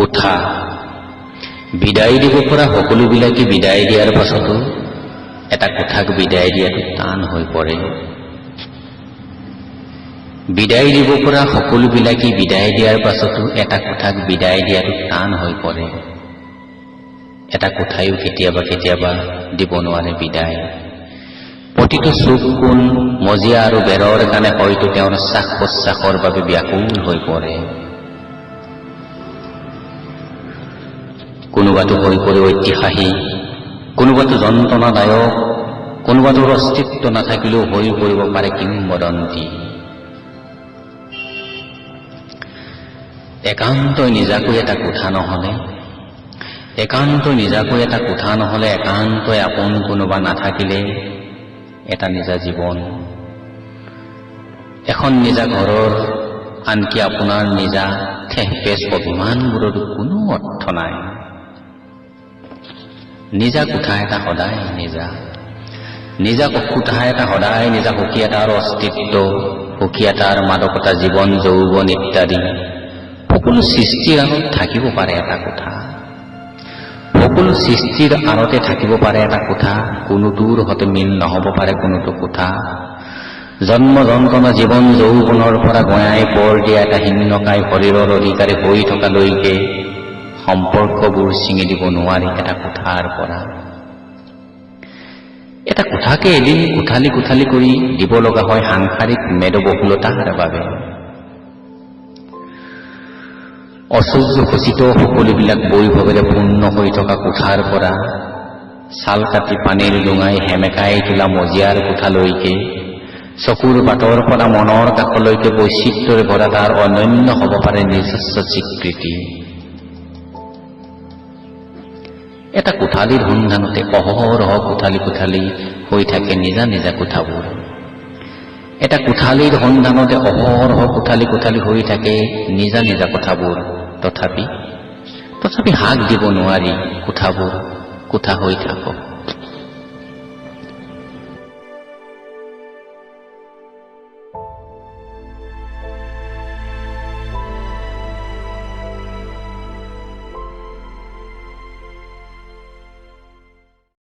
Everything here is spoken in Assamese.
কোঠা বিদায় দিব পৰা সকলোবিলাকে বিদায় দিয়াৰ পাছতো এটা কোঠাক বিদায় দিয়াটো টান হৈ পৰে। বিদায় দিব পৰা সকলোবিলাকে বিদায় দিয়াৰ পাছতো এটা কোঠাক বিদায় দিয়াটো টান হৈ পৰে। এটা কোঠায়ো কেতিয়াবা কেতিয়াবা দিব নোৱাৰে বিদায়। প্ৰতিটো চুক কোণ মজিয়া আৰু বেৰৰ কাৰণে হয়তো তেওঁৰ শ্বাস প্ৰশ্বাসৰ বাবে ব্যাকুল হৈ পৰে। কোনোবাটো হৈ পৰে ঐতিহাসিক, কোনোবাটো যন্ত্ৰণাদায়ক, কোনোবাটোৰ অস্তিত্ব নাথাকিলেও হৈ পৰিব পাৰে কিংবদন্তি। একান্তই নিজাকৈ এটা কোঠা নহলে, একান্তই নিজাকৈ এটা কোঠা নহলে, একান্তই আপোন কোনোবা নাথাকিলে এটা নিজা জীৱন, এখন নিজা ঘৰৰ আনকি আপোনাৰ নিজা ঠেহপেচ অভিমানবোৰতো কোনো অৰ্থ নাই। নিজা কোঠা এটা সদায় নিজা, নিজা কোঠা এটা সদায় নিজা। সুখী এটাৰ অস্তিত্ব, সুখী এটাৰ মাদকতা, জীৱন যৌৱন ইত্যাদি সকলো সৃষ্টিৰ আঁৰত থাকিব পাৰে এটা কোঠা। সকলো সৃষ্টিৰ আঁৰতে থাকিব পাৰে এটা কোঠা। কোনোটোৰ সতে মিল নহব পাৰে কোনোটো কোঠা। জন্ম যন্ত্ৰণা জীৱন যৌৱনৰ পৰা গঞাই পৰ দিয়া এটা শীৰ্ণকায় শৰীৰৰ অধিকাৰী হৈ থকালৈকে সম্পৰ্কবোৰ ছিঙি দিব নোৱাৰি এটা কোঠাৰ পৰা। এটা কোঠাকে এদিন কোঠালি কোঠালি কৰি দিব লগা হয় সাংসাৰিক মেদবহুলতাৰ বাবে। অসহ্য খচিত সকলোবিলাক বৈভৱেৰে পূৰ্ণ হৈ থকা কোঠাৰ পৰা ছাল কাটি পানীৰ ডোঙাই সেমেকাই তোলা মজিয়াৰ কোঠালৈকে, চকুৰ বাটৰ পৰা মনৰ কাষলৈকে বৈচিত্ৰ্যৰে ভৰা তাৰ অনন্য হ'ব পাৰে নিজস্ব স্বীকৃতি। এটা কোঠালিৰ সন্ধানতে অহৰহ কোঠালি কোঠালি হৈ থাকে নিজা নিজা কোঠাবোৰ। এটা কোঠালিৰ সন্ধানতে অহৰহ কোঠালি কোঠালি হৈ থাকে নিজা নিজা কোঠাবোৰ। তথাপি হাক দিব নোৱাৰি কোঠাবোৰ কোঠা হৈ থাকক।